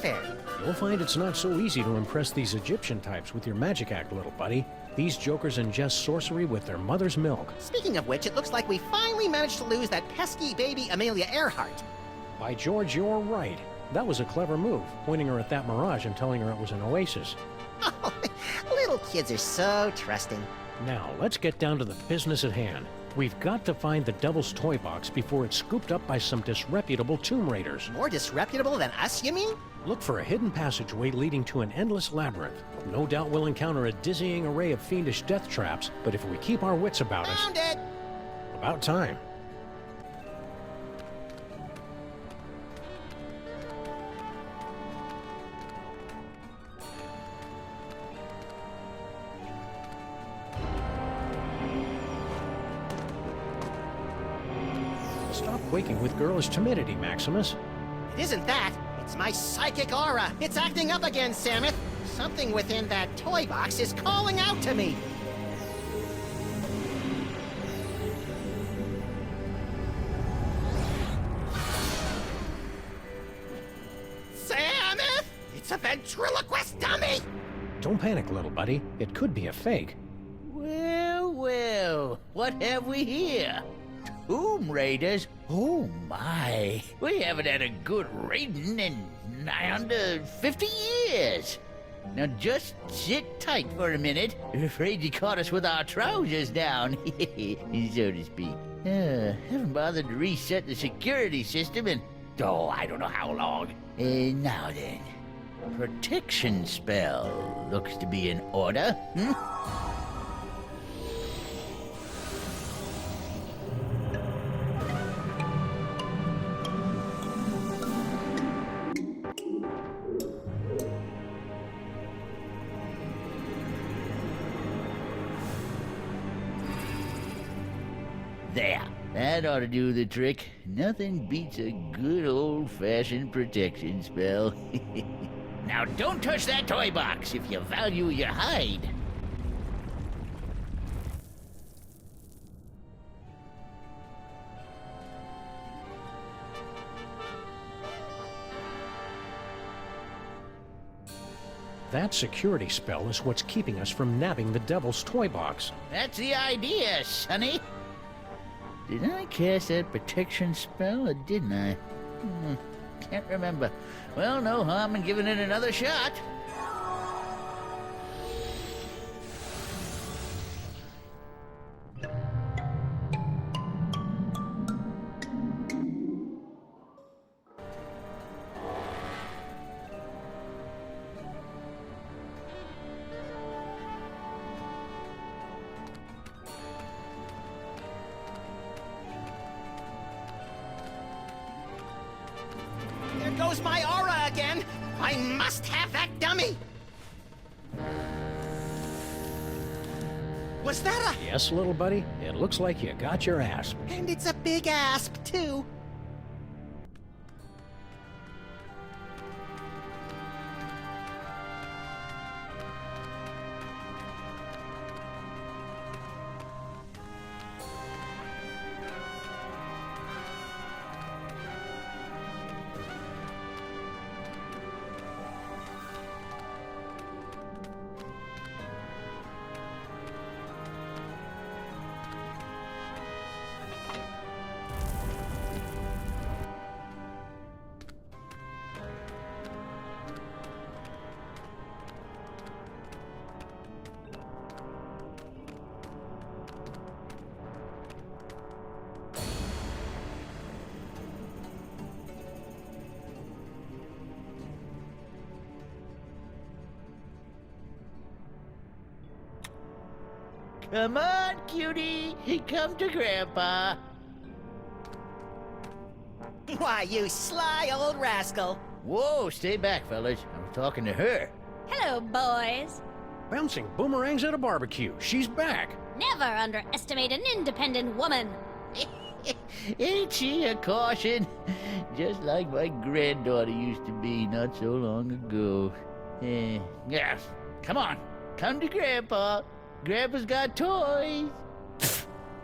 warfare. You'll find it's not so easy to impress these Egyptian types with your magic act, little buddy. These jokers ingest sorcery with their mother's milk. Speaking of which, it looks like we finally managed to lose that pesky baby Amelia Earhart. By George, you're right. That was a clever move, pointing her at that mirage and telling her it was an oasis. Oh, little kids are so trusting. Now, let's get down to the business at hand. We've got to find the Devil's Toy Box before it's scooped up by some disreputable tomb raiders. More disreputable than us, you mean? Look for a hidden passageway leading to an endless labyrinth. No doubt we'll encounter a dizzying array of fiendish death traps, but if we keep our wits about us... Found it! About time. Stop quaking with girlish timidity, Maximus. It isn't that. It's my psychic aura. It's acting up again, Samus. Something within that toy box is calling out to me. Samus! It's a ventriloquist dummy! Don't panic, little buddy. It could be a fake. Well, well, what have we here? Tomb Raiders? Oh my, we haven't had a good raiding in nigh under 50 years. Now just sit tight for a minute. Afraid you caught us with our trousers down, so to speak. Haven't bothered to reset the security system in, I don't know how long. Now then, protection spell looks to be in order. There, that ought to do the trick. Nothing beats a good old-fashioned protection spell. Now don't touch that toy box if you value your hide. That security spell is what's keeping us from nabbing the Devil's Toy Box. That's the idea, Sonny. Did I cast that protection spell, or didn't I? Can't remember. Well, no harm in giving it another shot. There goes my aura again! I must have that dummy! Was that a... Yes, little buddy? It looks like you got your asp. And it's a big asp, too. Come on, cutie. Come to Grandpa. Why, you sly old rascal. Whoa, stay back, fellas. I'm talking to her. Hello, boys. Bouncing boomerangs at a barbecue. She's back. Never underestimate an independent woman. Ain't she a caution? Just like my granddaughter used to be not so long ago. Yeah, come on. Come to Grandpa. Grandpa's got toys.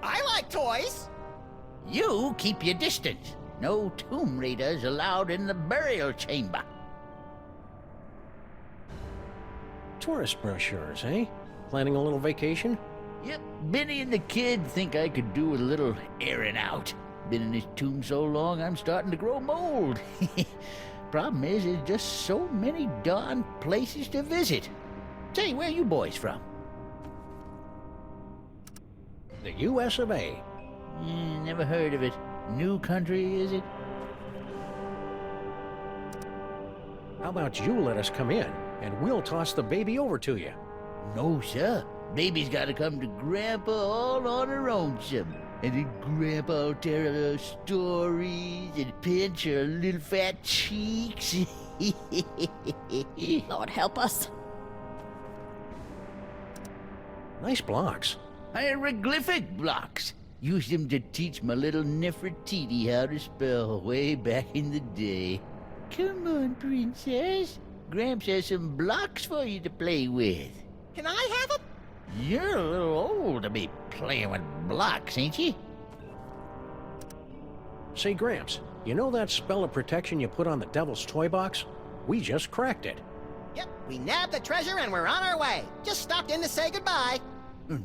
I like toys. You keep your distance. No tomb raiders allowed in the burial chamber. Tourist brochures, eh? Planning a little vacation? Yep, Benny and the kid think I could do with a little airing out. Been in this tomb so long, I'm starting to grow mold. Problem is, there's just so many darn places to visit. Say, where are you boys from? The US of A. Never heard of it. New country, is it? How about you let us come in, and we'll toss the baby over to you? No, sir. Baby's gotta come to Grandpa all on her own, some. And then Grandpa'll tell her little stories and pinch her little fat cheeks. Lord help us. Nice blocks. Hieroglyphic blocks. Used them to teach my little Nefertiti how to spell way back in the day. Come on, princess. Gramps has some blocks for you to play with. Can I have them? You're a little old to be playing with blocks, ain't you? Say, Gramps, you know that spell of protection you put on the Devil's Toy Box? We just cracked it. Yep, we nabbed the treasure and we're on our way. Just stopped in to say goodbye.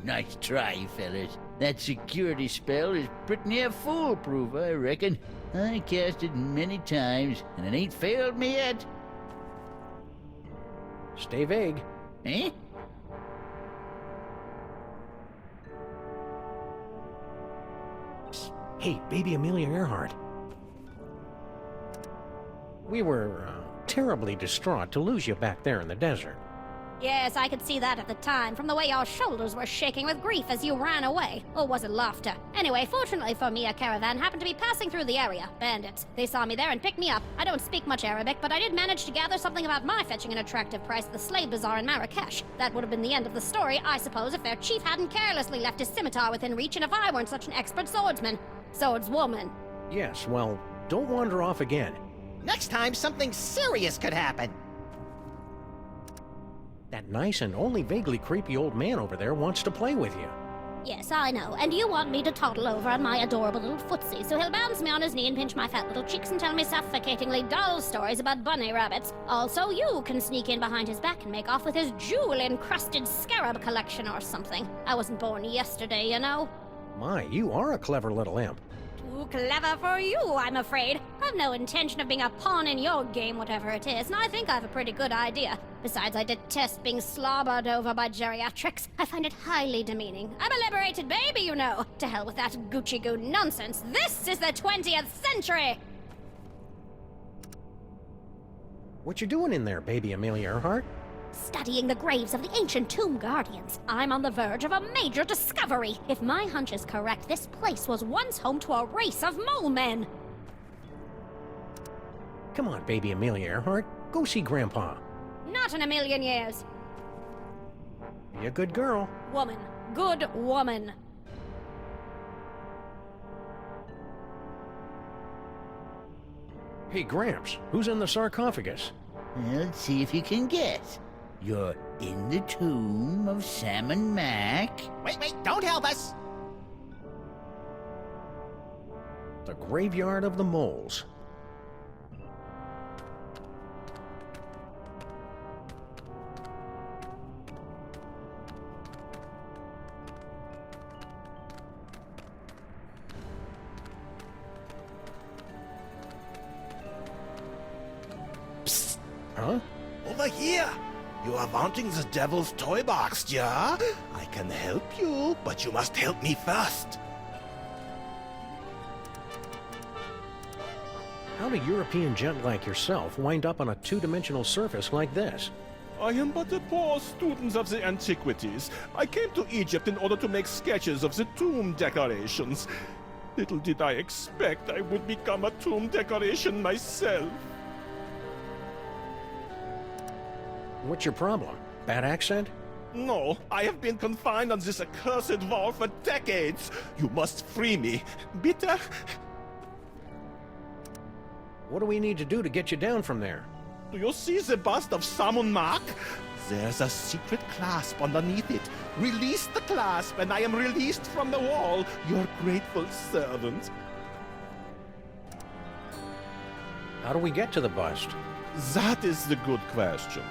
Nice try, fellas. That security spell is pretty near foolproof, I reckon. I cast it many times, and it ain't failed me yet. Stay vague. Eh? Hey, baby Amelia Earhart. We were terribly distraught to lose you back there in the desert. Yes, I could see that at the time, from the way your shoulders were shaking with grief as you ran away. Or was it laughter? Anyway, fortunately for me, a caravan happened to be passing through the area. Bandits. They saw me there and picked me up. I don't speak much Arabic, but I did manage to gather something about my fetching an attractive price at the slave bazaar in Marrakesh. That would have been the end of the story, I suppose, if their chief hadn't carelessly left his scimitar within reach and if I weren't such an expert swordsman. Swordswoman. Yes, well, don't wander off again. Next time, something serious could happen. That nice and only vaguely creepy old man over there wants to play with you. Yes, I know. And you want me to toddle over on my adorable little footsie, so he'll bounce me on his knee and pinch my fat little cheeks and tell me suffocatingly dull stories about bunny rabbits. Also, you can sneak in behind his back and make off with his jewel-encrusted scarab collection or something. I wasn't born yesterday, you know. My, you are a clever little imp. Too clever for you, I'm afraid. I've no intention of being a pawn in your game, whatever it is, and I think I've a pretty good idea. Besides, I detest being slobbered over by geriatrics. I find it highly demeaning. I'm a liberated baby, you know. To hell with that Gucci-goo nonsense. This is the 20th century! What you doing in there, baby Amelia Earhart? Studying the graves of the ancient tomb guardians. I'm on the verge of a major discovery. If my hunch is correct, this place was once home to a race of mole men. Come on, baby Amelia Earhart. Go see Grandpa. Not in a million years. Be a good girl. Woman. Good woman. Hey, Gramps, who's in the sarcophagus? Let's see if you can guess. You're in the tomb of Sammun-Mak. Wait, don't help us! The graveyard of the moles. Psst. Huh? Over here! You are wanting the Devil's Toy Box, yeah? I can help you, but you must help me first. How'd a European gent like yourself wind up on a two-dimensional surface like this? I am but a poor student of the antiquities. I came to Egypt in order to make sketches of the tomb decorations. Little did I expect I would become a tomb decoration myself. What's your problem? Bad accent? No, I have been confined on this accursed wall for decades. You must free me. Bitte? What do we need to do to get you down from there? Do you see the bust of Sammun-Mak? There's a secret clasp underneath it. Release the clasp, and I am released from the wall, your grateful servant. How do we get to the bust? That is the good question.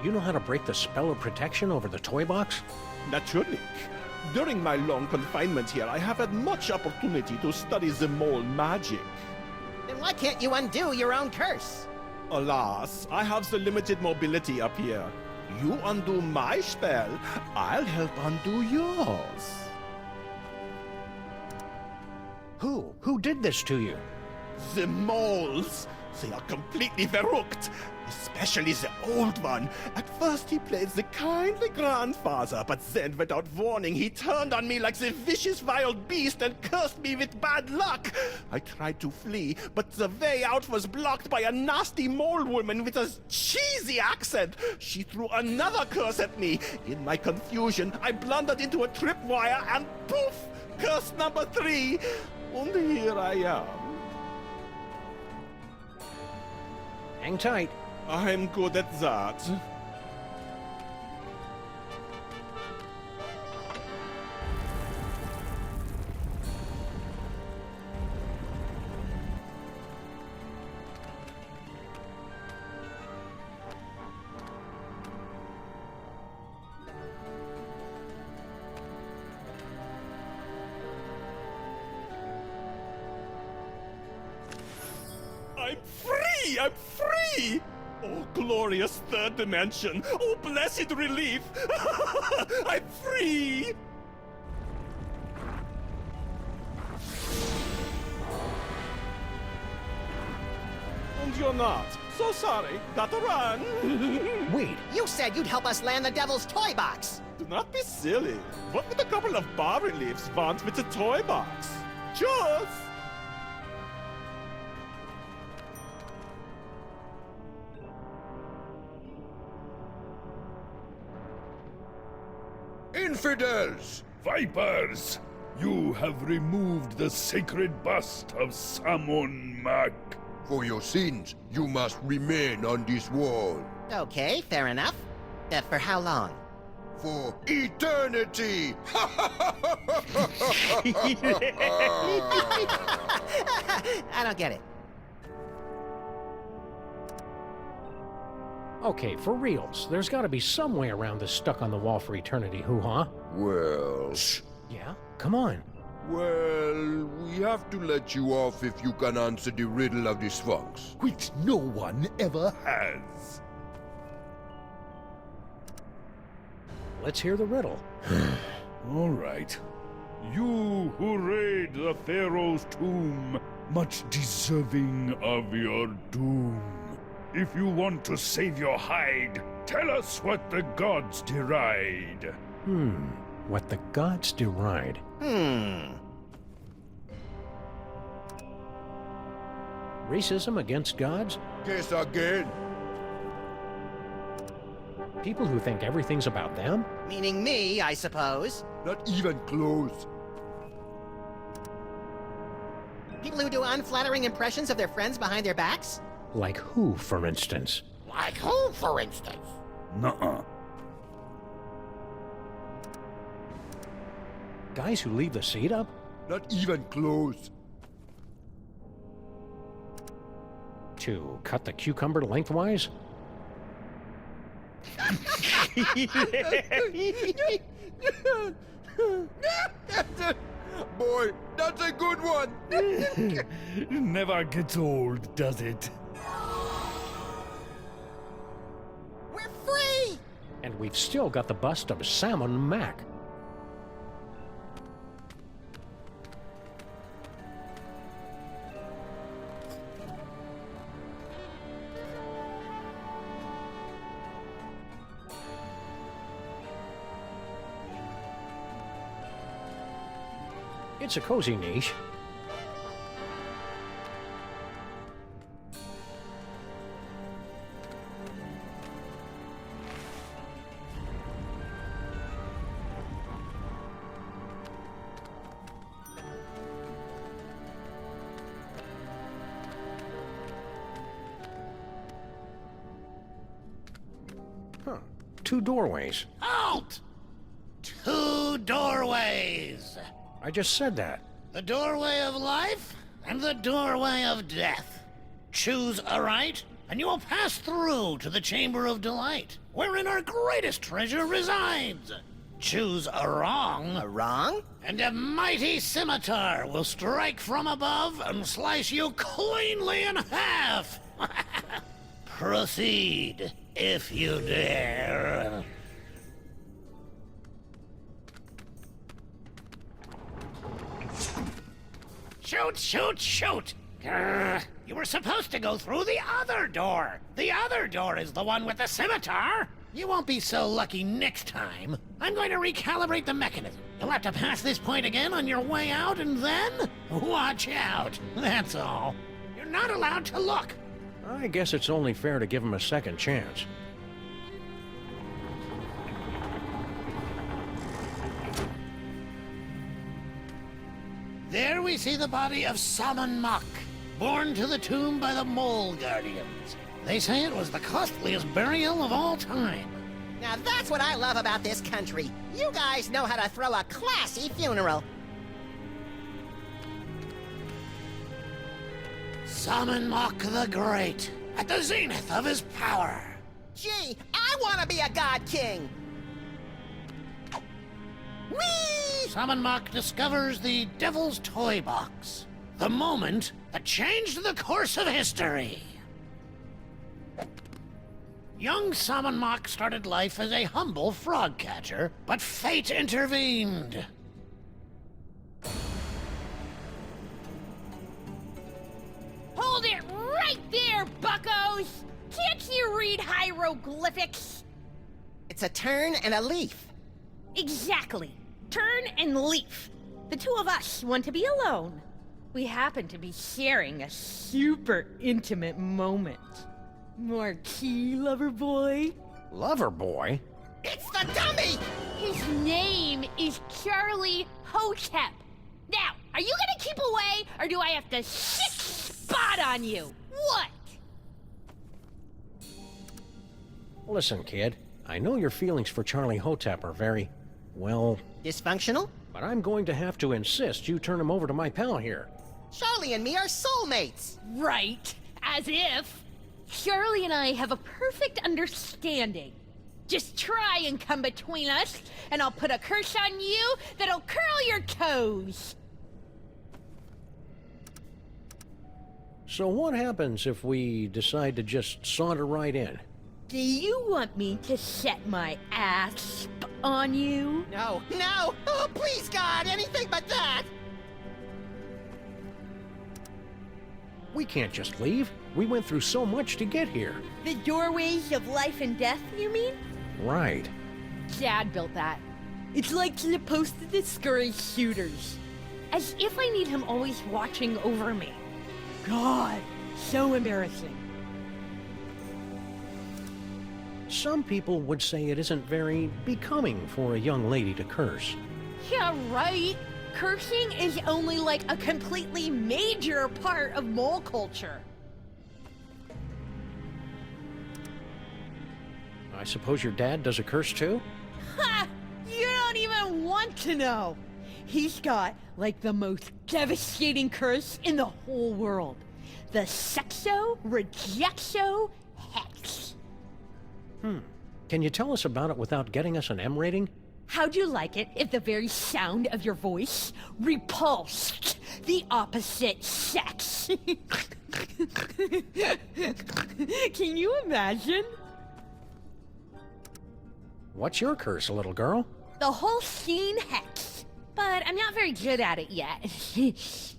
You know how to break the spell of protection over the toy box? Natürlich. During my long confinement here, I have had much opportunity to study the mole magic. Then why can't you undo your own curse? Alas, I have the limited mobility up here. You undo my spell, I'll help undo yours. Who did this to you? The moles, they are completely verrückt. Especially the old one. At first he played the kindly grandfather, but then without warning he turned on me like the vicious wild beast and cursed me with bad luck. I tried to flee, but the way out was blocked by a nasty mole woman with a cheesy accent. She threw another curse at me. In my confusion, I blundered into a tripwire and poof! Curse number 3. And here I am. Hang tight. I'm good at that. I'm free! I'm free! Oh, glorious third dimension! Oh, blessed relief! I'm free! And you're not. So sorry. Gotta run. Wait, You said you'd help us land the devil's toy box. Do not be silly. What would a couple of bas-reliefs want with a toy box? Cheers! Infidels! Vipers! You have removed the sacred bust of Sammun-Mak. For your sins, you must remain on this wall. Okay, fair enough. For how long? For eternity! I don't get it. okay, for reals. There's gotta be some way around this stuck on the wall for eternity hoo-ha. Well... Yeah? Come on. Well, we have to let you off if you can answer the riddle of the Sphinx. Which no one ever has. Let's hear the riddle. All right. You who raid the Pharaoh's tomb, much deserving of your doom. If you want to save your hide, tell us what the gods deride. What the gods deride. Racism against gods? Guess again. People who think everything's about them? Meaning me, I suppose. Not even close. People who do unflattering impressions of their friends behind their backs? Like who, for instance? Like who, for instance? Nuh-uh. Guys who leave the seat up? Not even close. To cut the cucumber lengthwise? Boy, that's a good one. Never gets old, does it? We're free! And we've still got the bust of Sammun-Mak. It's a cozy niche. Huh. 2 doorways. Halt! 2 doorways. I just said that. The doorway of life and the doorway of death. Choose aright and you will pass through to the Chamber of Delight, wherein our greatest treasure resides. Choose a wrong, A wrong? and a mighty scimitar will strike from above and slice you cleanly in half. Proceed, if you dare. Shoot, shoot, shoot! Grr. You were supposed to go through the other door. The other door is the one with the scimitar. You won't be so lucky next time. I'm going to recalibrate the mechanism. You'll have to pass this point again on your way out, and then watch out. That's all. You're not allowed to look. I guess it's only fair to give him a second chance. There we see the body of Sammun-Mak, borne to the tomb by the Mole Guardians. They say it was the costliest burial of all time. Now that's what I love about this country. You guys know how to throw a classy funeral. Sammun-Mak the Great, at the zenith of his power. Gee, I want to be a god king! Whee! Sammun-Mak discovers the Devil's Toy Box, the moment that changed the course of history. Young Sammun-Mak started life as a humble frog catcher, but fate intervened. Hold it right there, buckos! Can't you read hieroglyphics? It's a turn and a leaf. Exactly. Turn and leaf. The two of us want to be alone. We happen to be sharing a super intimate moment. Marquis, lover boy. Lover boy? It's the dummy! His name is Charlie Hotep. Now, are you gonna keep away, or do I have to sick spot on you? What? Listen, kid. I know your feelings for Charlie Hotep are very, well, Dysfunctional? but I'm going to have to insist you turn him over to my pal here. Charlie and me are soulmates. Right. As if. Charlie and I have a perfect understanding. Just try and come between us, and I'll put a curse on you that'll curl your toes. So what happens if we decide to just saunter right in? Do you want me to set my asp on you? No, no! Oh, please, God, anything but that! We can't just leave. We went through so much to get here. The doorways of life and death, you mean? Right. Dad built that. It's like supposed to discourage shooters. As if I need him always watching over me. God, so embarrassing. Some people would say it isn't very becoming for a young lady to curse. Yeah, right. Cursing is only like a completely major part of mole culture. I suppose your dad does a curse too? Ha! You don't even want to know. He's got like the most devastating curse in the whole world. The Sexo Rejexo Hex. Can you tell us about it without getting us an M rating? How'd you like it if the very sound of your voice repulsed the opposite sex? Can you imagine? What's your curse, little girl? The whole scene hex. But I'm not very good at it yet.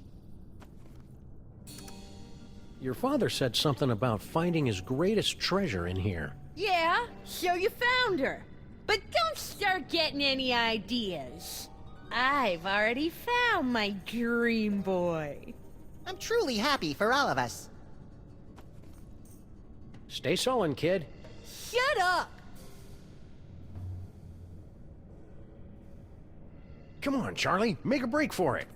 Your father said something about finding his greatest treasure in here. Yeah, so you found her. But don't start getting any ideas. I've already found my dream boy. I'm truly happy for all of us. Stay sullen, kid. Shut up! Come on, Charlie. Make a break for it.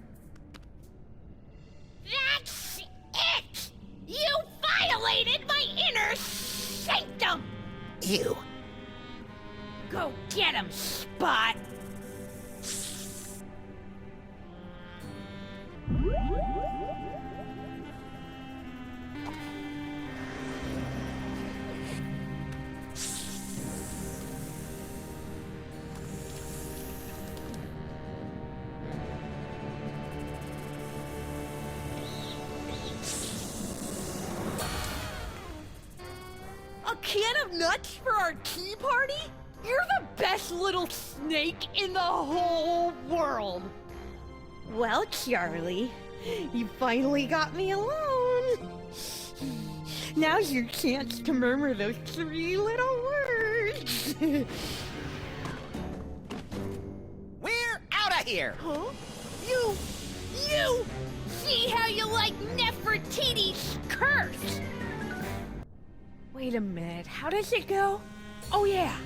That's it! You violated my inner sanctum! Ew. Go get him, Spot! can of nuts for our tea party? You're the best little snake in the whole world. Well, Charlie, you finally got me alone. Now's your chance to murmur those 3 little words. We're out of here! Huh? You! See how you like Nefertiti's curse! Wait a minute, how does it go? Oh yeah.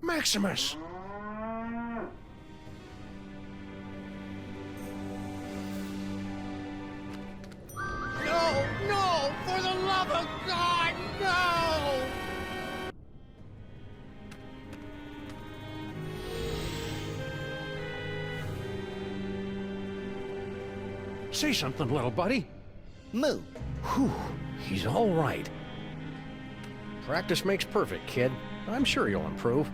Maximus! No! For the love of God, no! Say something, little buddy. Moo. Whew, he's all right. Practice makes perfect, kid. I'm sure you'll improve.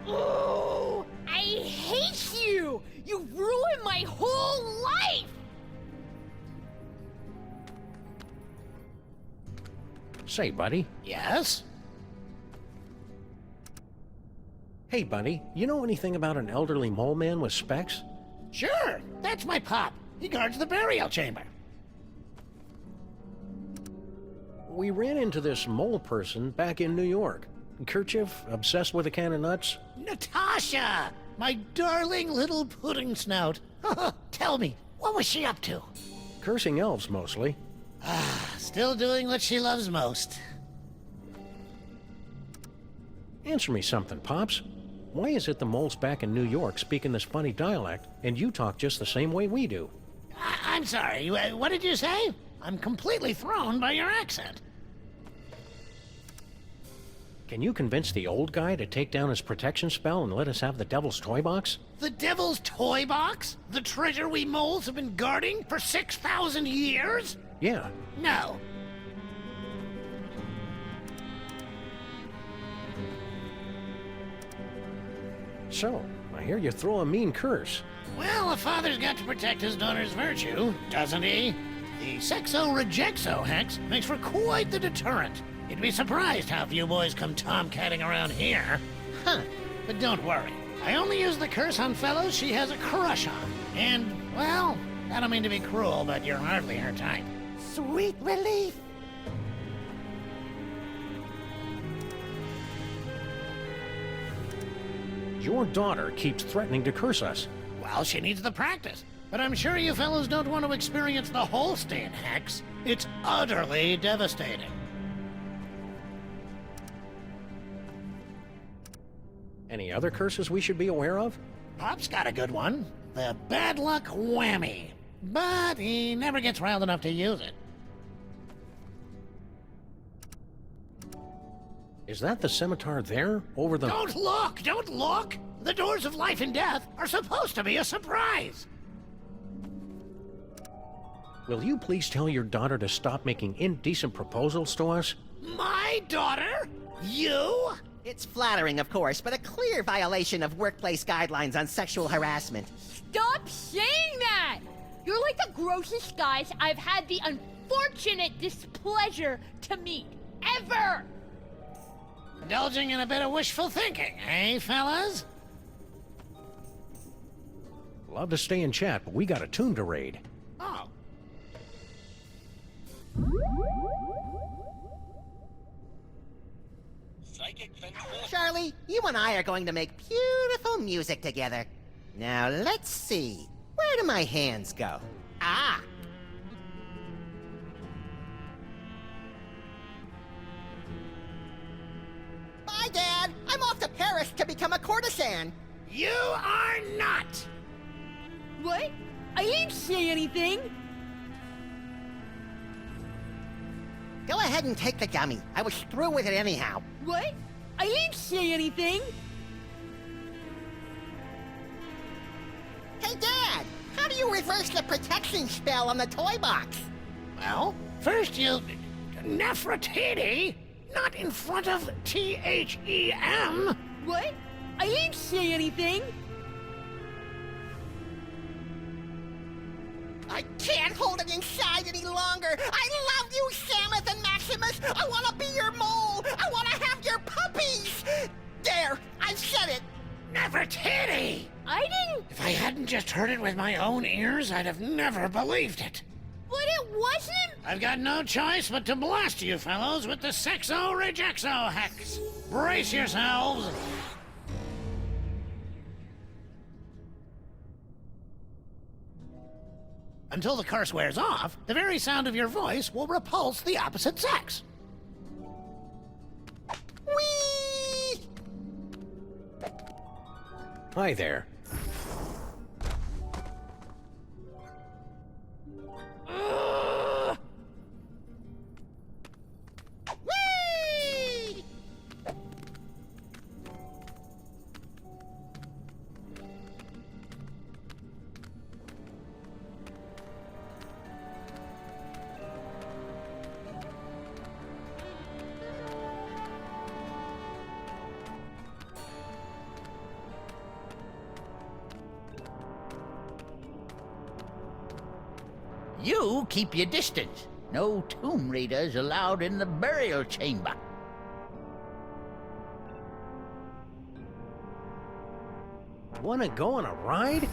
Oh, I hate you! You ruined my whole life! Say, buddy. Yes? Hey, buddy, you know anything about an elderly mole man with specs? Sure, that's my pop. He guards the burial chamber. We ran into this mole person back in New York. Kerchief, obsessed with a can of nuts. Natasha! My darling little pudding snout. Tell me, what was she up to? Cursing elves, mostly. Still doing what she loves most. Answer me something, Pops. Why is it the moles back in New York speaking this funny dialect, and you talk just the same way we do? I'm sorry, what did you say? I'm completely thrown by your accent. Can you convince the old guy to take down his protection spell and let us have the Devil's Toy Box? The Devil's Toy Box? The treasure we moles have been guarding for 6,000 years? Yeah. No. So, I hear you throw a mean curse. Well, a father's got to protect his daughter's virtue, doesn't he? The Sexo-Rejexo hex makes for quite the deterrent. You'd be surprised how few boys come tomcatting around here. Huh. But don't worry. I only use the curse on fellows she has a crush on. And, well, I don't mean to be cruel, but you're hardly her type. Sweet relief. Your daughter keeps threatening to curse us. Well, she needs the practice. But I'm sure you fellows don't want to experience the Holstein hex. It's utterly devastating. Any other curses we should be aware of? Pop's got a good one. The bad luck whammy. But he never gets riled enough to use it. Is that the scimitar there, over the... Don't look! Don't look! The doors of life and death are supposed to be a surprise! Will you please tell your daughter to stop making indecent proposals to us? My daughter? You? It's flattering, of course, but a clear violation of workplace guidelines on sexual harassment. Stop saying that! You're like the grossest guys I've had the unfortunate displeasure to meet. Ever! Indulging in a bit of wishful thinking, eh, fellas? Love to stay and chat, but we got a tomb to raid. Oh. Charlie, you and I are going to make beautiful music together. Now, let's see. Where do my hands go? Ah! Bye, Dad! I'm off to Paris to become a courtesan! You are not! What? I didn't say anything! Go ahead and take the gummy. I was through with it anyhow. What? I didn't say anything! Hey, Dad! How do you reverse the protection spell on the toy box? Well, first you... Nefertiti? Not in front of THEM! What? I didn't say anything. I can't hold it inside any longer. I love you, Samus and Maximus. I want to be your mole. I want to have your puppies. There, I've said it. Nefertiti! I didn't. If I hadn't just heard it with my own ears, I'd have never believed it. But it wasn't. I've got no choice but to blast you fellows with the Sexo-Rejexo hex. Brace yourselves. Until the curse wears off, the very sound of your voice will repulse the opposite sex. Whee! Hi there. Whee! You keep your distance. No tomb raiders allowed in the burial chamber. Wanna go on a ride?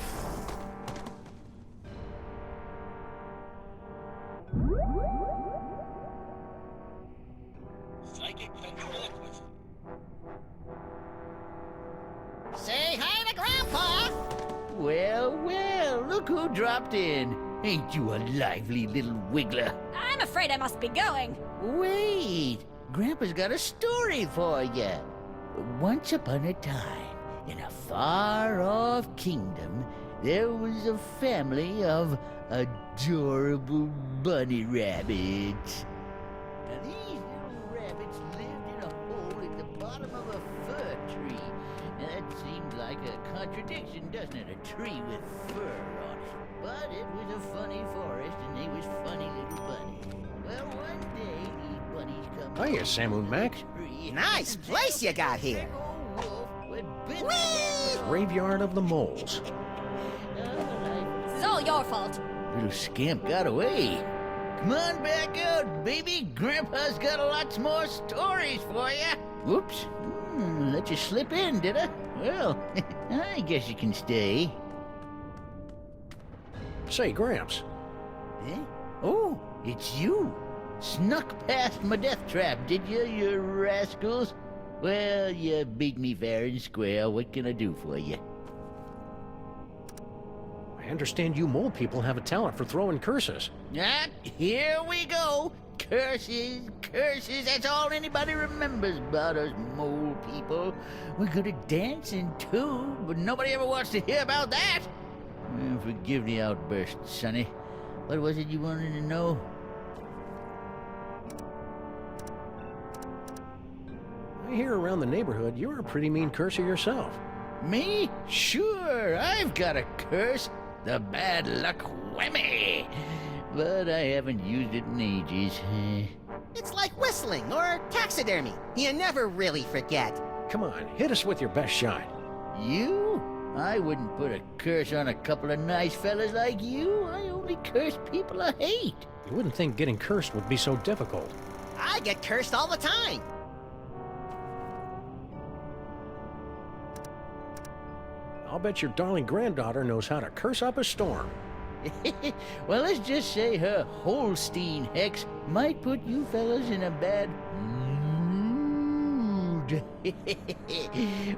Say hi to Grandpa. Well, well, look who dropped in. Ain't you a lively little wiggler? I'm afraid I must be going. Wait, Grandpa's got a story for you. Once upon a time, in a far-off kingdom, there was a family of adorable bunny rabbits. Now, these little rabbits lived in a hole at the bottom of a fir tree. Now, that seems like a contradiction, doesn't it? A tree with fur on it. But it was a funny forest, and they was funny little bunnies. Well, one day, these bunnies come... Hiya, Sammun-Mak. Nice place you got here. Whee! Graveyard of the Moles. This is all your fault. Little scamp got away. Come on back out, baby. Grandpa's got lots more stories for you. Whoops. Let you slip in, did I? Well, I guess you can stay. Say, Gramps, Eh? Oh, it's you. Snuck past my death trap, did you rascals? Well, you beat me fair and square. What can I do for you? I understand you mole people have a talent for throwing curses. Ah, here we go. Curses, curses. That's all anybody remembers about us mole people. We're good at dancing, too, but nobody ever wants to hear about that. Forgive the outburst, Sonny. What was it you wanted to know? I hear around the neighborhood you're a pretty mean curser yourself. Me? Sure, I've got a curse. The bad luck whammy. But I haven't used it in ages. It's like whistling or taxidermy. You never really forget. Come on, hit us with your best shot. You? I wouldn't put a curse on a couple of nice fellas like you. I only curse people I hate. You wouldn't think getting cursed would be so difficult. I get cursed all the time. I'll bet your darling granddaughter knows how to curse up a storm. Well, let's just say her Holstein hex might put you fellas in a bad mood.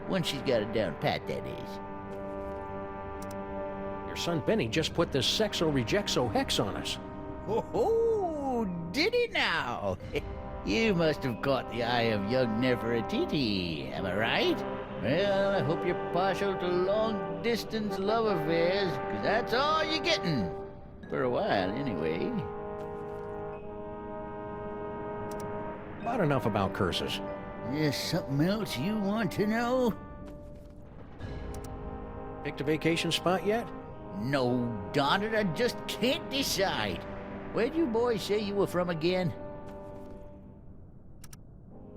Once she's got it down pat, that is. Your son Benny just put this Sexo-Rejexo hex on us. Oh, did he now? You must have caught the eye of young Nefertiti, am I right? Well, I hope you're partial to long-distance love affairs, 'cause that's all you're getting. For a while, anyway. About enough about curses. There's something else you want to know? Picked a vacation spot yet? No, darn it, I just can't decide. Where'd you boys say you were from again?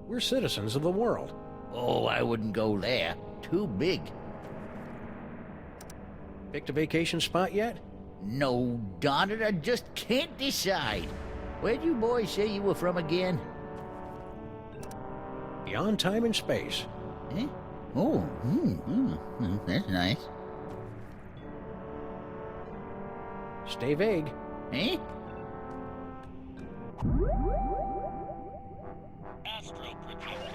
We're citizens of the world. Oh, I wouldn't go there. Too big. Picked a vacation spot yet? No, darn it, I just can't decide. Where'd you boys say you were from again? Beyond time and space. Eh? Oh, that's nice. Stay vague. Eh? Astral projection.